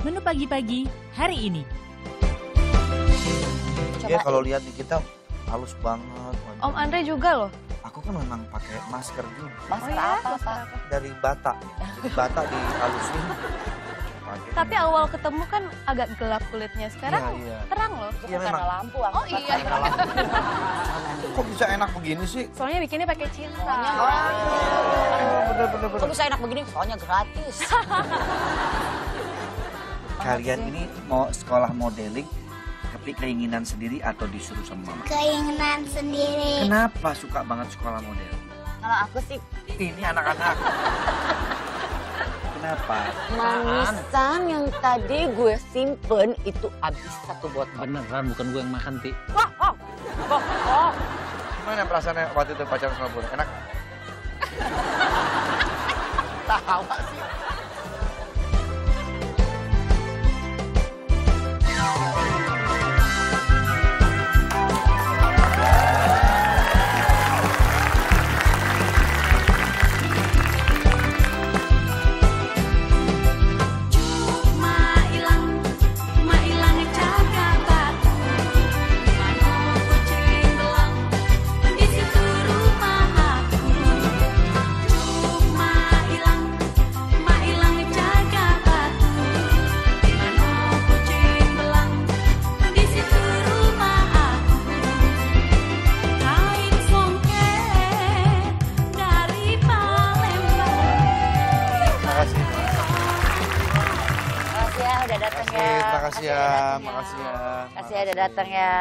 menu pagi-pagi hari ini. Ya kalau lihat di kita halus banget. Om Andre juga loh. Aku kan memang pakai masker juga. Masker apa, Pak? Dari bata. Bata dihalusin. Tapi awal ketemu kan agak gelap kulitnya. Sekarang Iya. terang loh. Iya, Karena memang. lampu. Oh iya. Kok bisa enak begini sih? Soalnya bikinnya pakai cinta. Soalnya Bener. Kok bisa enak begini? Soalnya gratis. Kalian ini mau sekolah modeling, tapi keinginan sendiri atau disuruh sama mama? Keinginan sendiri. Kenapa suka banget sekolah model? Kalau aku sih Ini anak-anak. Kenapa? manisan yang tadi gue simpen itu habis satu botol. Beneran bukan gue yang makan, Ti. Gimana perasaannya waktu itu pacaran sama Bun? Enak? Tawa sih. Makasih ya. Makasih ya udah datang ya.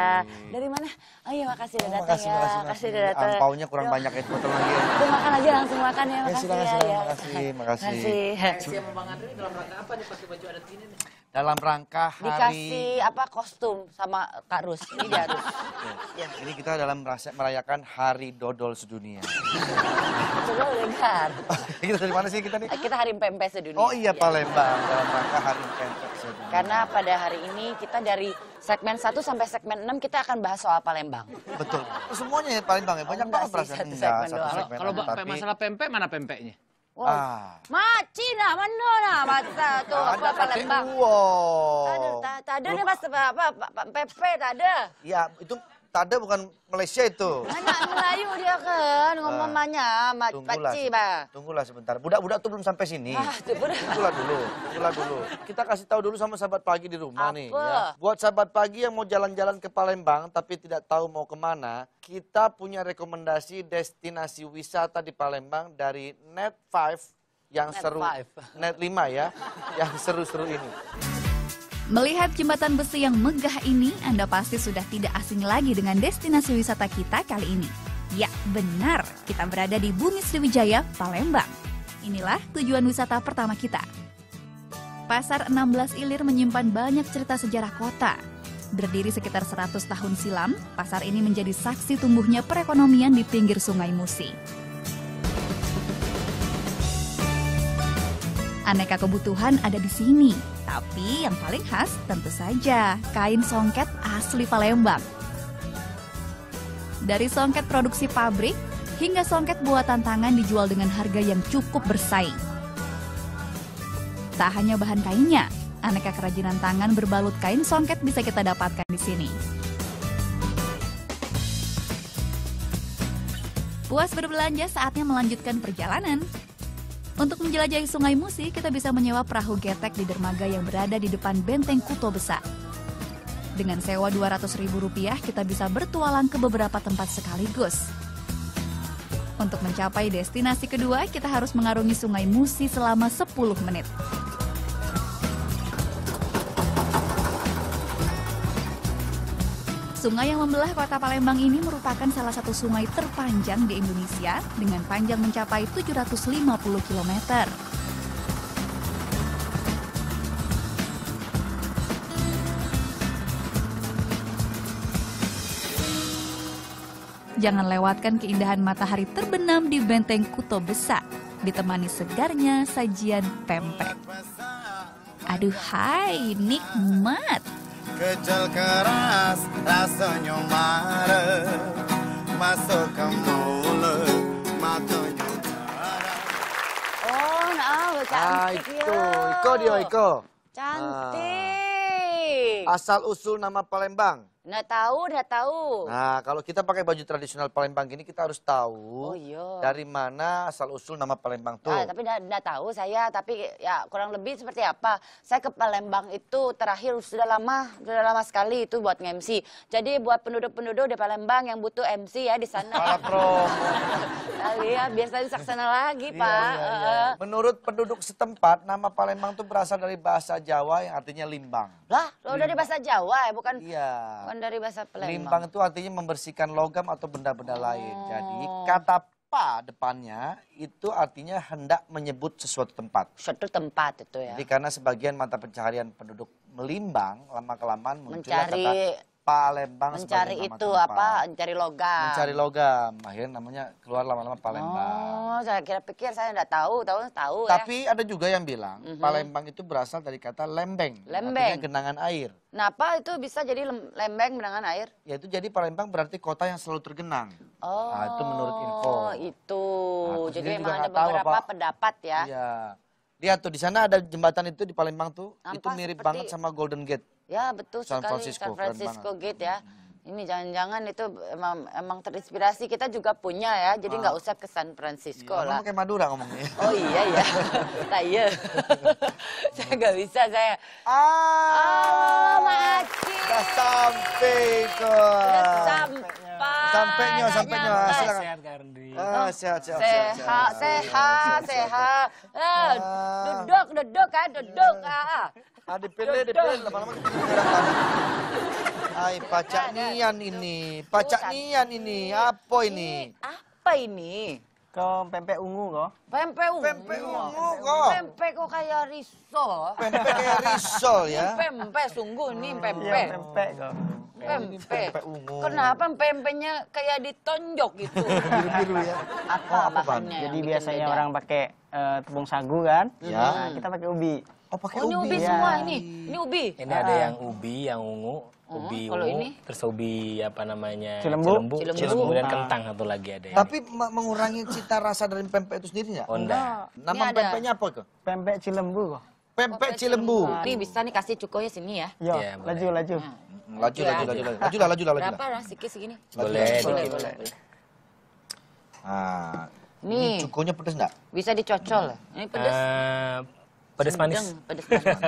Dari mana? Oh iya makasih udah datang ya. Makasih udah datang. Angpaunya kurang banyak itu botol lagi. Udah makan aja langsung makan ya. Makasih Silakan, ya. silakan. Ya. Makasih. Sama Bang Andre dalam rangka apa nih pakai baju adat ini nih? Dalam rangka hari... Dikasih apa kostum sama Kak Rus. Ini dia Rus. Ini kita dalam merayakan Hari Dodol Sedunia. Coba udah kan. Kita dari mana sih kita nih? Kita hari pempek sedunia. Oh iya Palembang, dalam rangka Hari Pempek Sedunia. Karena pada hari ini kita dari segmen 1 sampai segmen 6 kita akan bahas soal Palembang. Betul. Semuanya ya Palembang ya, banyak Enggak banget sih, perasaan. satu segmen doang. Kalau tapi... masalah pempek, mana pempeknya? Ah. Maci nah, mana nah, masa tuh apa Palembang. Wow. Tak ada nih mas apa Pepe tak ada. Ya itu Tada bukan Malaysia itu. Anak Melayu dia kan ngomongnya Maci bah. Tunggulah sebentar. Budak-budak tuh belum sampai sini. Tunggulah dulu. Kita kasih tahu dulu sama sahabat pagi di rumah nih. Ya. Buat sahabat pagi yang mau jalan-jalan ke Palembang tapi tidak tahu mau kemana, kita punya rekomendasi destinasi wisata di Palembang dari Net 5 yang seru. Net 5 ya, yang seru-seru ini. Melihat jembatan besi yang megah ini, Anda pasti sudah tidak asing lagi dengan destinasi wisata kita kali ini. Ya, benar, kita berada di Bumi Sriwijaya, Palembang. Inilah tujuan wisata pertama kita. Pasar 16 Ilir menyimpan banyak cerita sejarah kota. Berdiri sekitar 100 tahun silam, pasar ini menjadi saksi tumbuhnya perekonomian di pinggir Sungai Musi. Aneka kebutuhan ada di sini, tapi yang paling khas tentu saja kain songket asli Palembang. Dari songket produksi pabrik hingga songket buatan tangan dijual dengan harga yang cukup bersaing. Tak hanya bahan kainnya, aneka kerajinan tangan berbalut kain songket bisa kita dapatkan di sini. Puas berbelanja, saatnya melanjutkan perjalanan. Untuk menjelajahi Sungai Musi, kita bisa menyewa perahu getek di dermaga yang berada di depan Benteng Kuto Besar. Dengan sewa Rp200.000, kita bisa bertualang ke beberapa tempat sekaligus. Untuk mencapai destinasi kedua, kita harus mengarungi Sungai Musi selama 10 menit. Sungai yang membelah kota Palembang ini merupakan salah satu sungai terpanjang di Indonesia dengan panjang mencapai 750 km. Jangan lewatkan keindahan matahari terbenam di Benteng Kuto Besar, ditemani segarnya sajian pempek. Aduh hai, nikmat! Kecil keras rasanya marah, masuk ke mulut matanya marah. Oh, nah, cantik ya. Iko dia, Iko. Cantik. Asal usul nama Palembang. Nggak tahu. Nah, kalau kita pakai baju tradisional Palembang gini, kita harus tahu Oh, iya. dari mana asal usul nama Palembang tuh. Ah, tapi nggak tahu saya, tapi ya kurang lebih seperti apa. Saya ke Palembang itu terakhir sudah lama sekali itu buat nge-MC. Jadi buat penduduk-penduduk di Palembang yang butuh MC ya di sana. Malah promo. Ya, biar saya saksana lagi, Pak. Menurut penduduk setempat, nama Palembang tuh berasal dari bahasa Jawa yang artinya limbang. Lah, lo dari bahasa Jawa ya, bukan dari bahasa Palembang. Limbang itu artinya membersihkan logam atau benda-benda lain. Jadi kata pa depannya itu artinya hendak menyebut sesuatu tempat. Suatu tempat itu ya. Jadi karena sebagian mata pencaharian penduduk melimbang, lama-kelamaan muncullah Mencari kata Palembang mencari sebagai nama itu tempat. apa? Mencari logam. Mencari logam. Akhirnya namanya keluar lama-lama Palembang. Oh, saya pikir saya nggak tahu ya. Tapi ada juga yang bilang Palembang itu berasal dari kata lembeng. Lembeng. Artinya genangan air. Kenapa itu bisa jadi lembeng genangan air? Yaitu jadi Palembang berarti kota yang selalu tergenang. Oh, Nah, itu menurut info. Itu. Aku Jadi sendiri juga memang ada nggak tahu beberapa apa. pendapat ya. Iya. Lihat tuh di sana ada jembatan itu di Palembang tuh. Itu Nampak mirip seperti- banget sama Golden Gate. Ya betul San sekali Francisco, San keren Francisco banget. Gate ya. Ini jangan-jangan itu emang terinspirasi, kita juga punya ya. Jadi nggak usah ke San Francisco lah. Ngomong kayak Madura ngomongnya. Oh iya ya. Nah, iya. Saya nggak bisa saya. Maci. Udah sampai Udah kok. sampai. Sampainya. Nyampe. Silakan. Sehat Kak Ardi. Sehat. Sehat. Duduk ah. Dipilih lama-lama. Ay, pacak nian ini. Apa ini? Apa ini? Kau pempek ungu kok. Pempek ungu. Pempek ungu kok. Pempek kok kayak risol. Pempek kayak risol ya. Pempek sungguh nih Iya, pempek. pempek kok. Pempek. Pempek ungu. Kenapa pempeknya kayak ditonjok gitu? Biru-biru ya. Apa Bang? bahannya yang Jadi bikin biasanya beda? orang pakai tepung sagu kan. Ya. Nah, kita pakai ubi. Oh, pakai Oh, ini ubi Iya. semua ini. Ini ubi. Ini ada yang ubi, yang ungu, ubi kalau ungu, ini? terus ubi apa namanya? Cilembu. Cilembu. dan Ah. kentang satu lagi ada. Tapi mengurangi cita rasa dari pempek itu sendiri nggak? Oh, enggak. Nama Ini ada. pempeknya apa kok? Pempek cilembu kok. Pempek Cilembu. Ini bisa nih kasih cukonya sini ya. Yo, Iya, boleh. laju. Laju lah. Berapa lah segini? Boleh, Boleh. Nah, Nih. ini cukunya pedes nggak? Bisa dicocol. Ini pedas. Pedas manis. Pedas manis.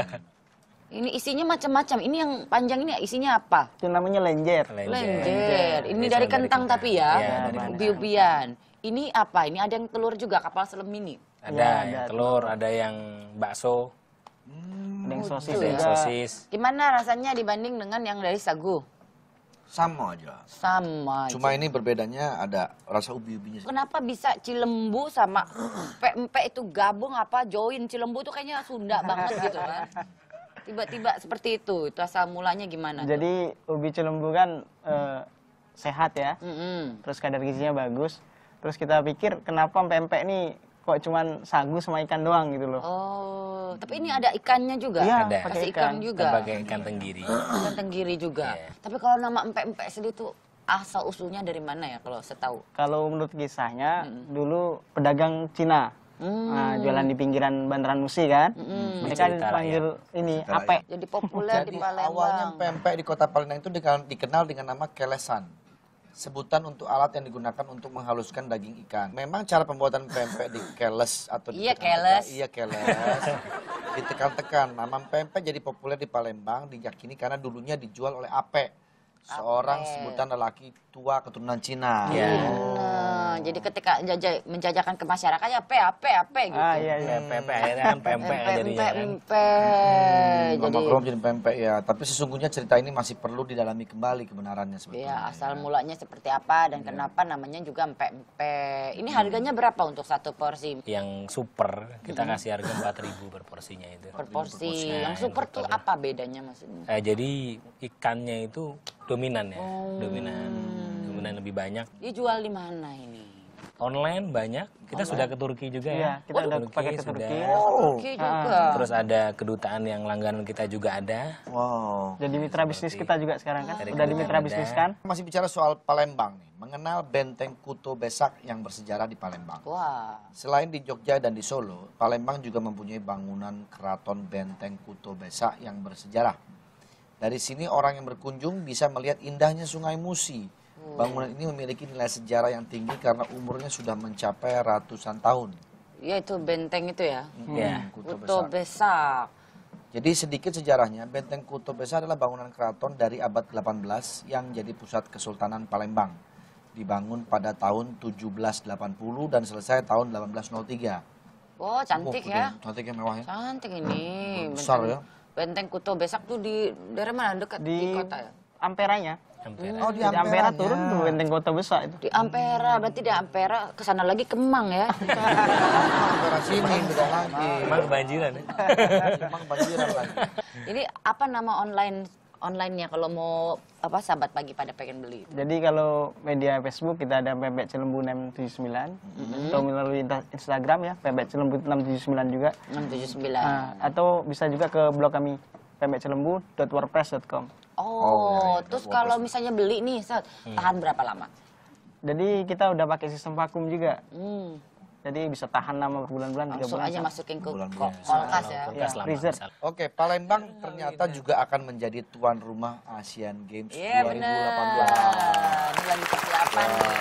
Ini isinya macam-macam. Ini yang panjang ini isinya apa? Itu namanya lenjer. Lenjer. Ini Biasanya dari kentang tapi ya. Iya, dari kentang. Ubi-ubian. Ini apa? Ini ada yang telur juga, kapal selam mini. Ada Ya, yang ada telur, ada yang bakso, Ada yang sosis ada yang juga. sosis. Gimana rasanya dibanding dengan yang dari sagu? Sama aja. Sama. Cuma ini berbedanya ada rasa ubi-ubinya. Kenapa bisa Cilembu sama pempek itu gabung apa join? Cilembu tuh kayaknya Sunda banget gitu kan. Tiba-tiba seperti itu asal mulanya gimana? Jadi ubi cilembu kan sehat ya. Mm-mm. Terus kadar gizinya bagus. Terus kita pikir kenapa pempek nih kok cuman sagu sama ikan doang gitu loh. Oh, tapi ini ada ikannya juga? Iya, Ada. pakai Kasih ikan. ikan juga? Pakai ikan tenggiri. Ikan tenggiri juga. Iya. Tapi kalau nama empek-empek sendiri itu asal usulnya dari mana ya kalau setahu? Kalau menurut kisahnya dulu pedagang Cina. Nah, jualan di pinggiran Bantaran Musi kan. Mereka Cerita dipanggil ini Cerita ape. Jadi populer Jadi di Palembang. awalnya pempek di kota Palembang itu dikenal dengan nama kelesan. Sebutan untuk alat yang digunakan untuk menghaluskan daging ikan. Memang cara pembuatan pempek dikeles atau Iya, ditekan-tekan. keles. Iya, keles. Ditekan-tekan. Nama pempek jadi populer di Palembang diyakini karena dulunya dijual oleh Ape. Seorang sebutan lelaki tua keturunan Cina. Iya. Nah, jadi ketika menjajakan ke masyarakat ya ape gitu. Ah iya iya. Pempek akhirnya kan pempek jadinya kan. Pempek. Nama Jadi Krom jadi pempek ya. Tapi sesungguhnya cerita ini masih perlu didalami kembali kebenarannya sebetulnya. ya asal mulanya seperti apa dan kenapa namanya juga empek-empek. Ini harganya berapa untuk satu porsi? Yang super kita kasih harga 4.000 per porsinya itu. Per porsi. Nah, Yang super tuh apa bedanya maksudnya? Jadi ikannya itu dominan ya, dominan lebih banyak. Dijual di mana ini? Online banyak. Kita sudah ke Turki juga ya. Iya, kita udah pakai ke Turki. Turki juga. Terus ada kedutaan yang langganan kita juga ada. Wow. Jadi mitra bisnis kita juga sekarang kan. Udah di mitra bisnis kan. Masih bicara soal Palembang nih. Mengenal Benteng Kuto Besak yang bersejarah di Palembang. Wah. Selain di Jogja dan di Solo, Palembang juga mempunyai bangunan keraton Benteng Kuto Besak yang bersejarah. Dari sini orang yang berkunjung bisa melihat indahnya Sungai Musi. Bangunan ini memiliki nilai sejarah yang tinggi karena umurnya sudah mencapai ratusan tahun. Ya itu benteng itu ya. Ya. Kuto Besak. Jadi sedikit sejarahnya, Benteng Kuto Besak adalah bangunan keraton dari abad 18 yang jadi pusat Kesultanan Palembang. Dibangun pada tahun 1780 dan selesai tahun 1803. Oh cantik ya. Cantik ya, mewah ya. Cantik ini. Besar ya. Benteng Kuto Besak tuh di daerah mana? Dekat di kota ya? Amperanya. Oh, di Jadi Ampera Amperanya. turun tuh Benteng Kota Besak itu. Di Ampera, berarti di Ampera kesana lagi Kemang ya. Ampera sini beda lagi. Emang kebanjiran ya. Emang kebanjiran lagi. Ini apa nama online-nya kalau mau sahabat pagi pada pengen beli? Jadi kalau media Facebook kita ada Pempek Cilembu 679 atau melalui Instagram ya Pempek Cilembu 679 juga. 679. Atau bisa juga ke blog kami pempekcilembu.wordpress.com. Oh, terus kalau misalnya beli nih, tahan berapa lama? Jadi kita udah pakai sistem vakum juga. Jadi bisa tahan lama berbulan-bulan, 3 Langsung bulan. aja masukin ke Bulan-bulan. kulkas ya. Kulkas Ya, lama. freezer. Oke, Palembang ternyata juga akan menjadi tuan rumah Asian Games Iya 2018. benar. Ini lagi persiapan nih.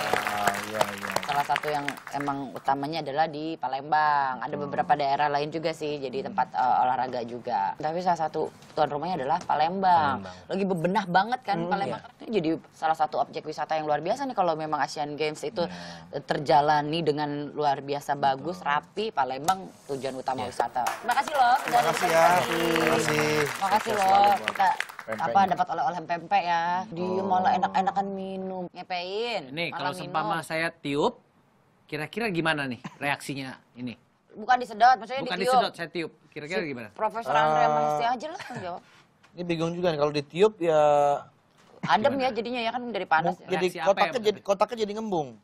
Iya, iya. Salah satu yang emang utamanya adalah di Palembang. Ada beberapa daerah lain juga sih, jadi tempat olahraga juga. Tapi salah satu tuan rumahnya adalah Palembang. Lagi bebenah banget kan Palembang. Ini jadi salah satu objek wisata yang luar biasa nih kalau memang Asian Games itu terjalani dengan luar biasa bagus, rapi. Palembang tujuan utama wisata. Terima kasih loh. Terima kasih ya. Terima kasih. Makasih Sukses loh, selalu buat kita pempeknya. dapat oleh-oleh pempek ya. Dia malah enak-enakan minum, ngepein. Nih malah kalau seumpama saya tiup, kira-kira gimana nih reaksinya ini? Bukan disedot, maksudnya Bukan ditiup. disedot, saya tiup. Kira-kira gimana? Profesor Andre Mansia aja lah yang jawab. Ini bingung juga nih kalau ditiup ya Adem ya jadinya ya kan dari panas ya. jadi Reaksi apa ya, kotaknya jadi ngembung.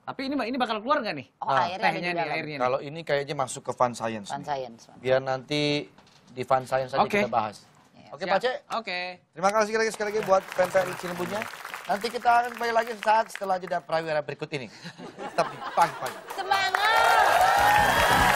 Tapi ini bakal keluar nggak nih? Oh airnya ada di Tehnya nih, dalam. airnya nih. Kalau ini kayaknya masuk ke Fun Science. Fun nih. Science. Biar nanti di Fun Science saja Oke. kita bahas. Oke Siap. Pak Cek, Oke. terima kasih sekali lagi buat pempek Cilembunya. Nanti kita akan kembali lagi saat setelah jeda prawira berikut ini. Tetap di pagi-pagi. Semangat!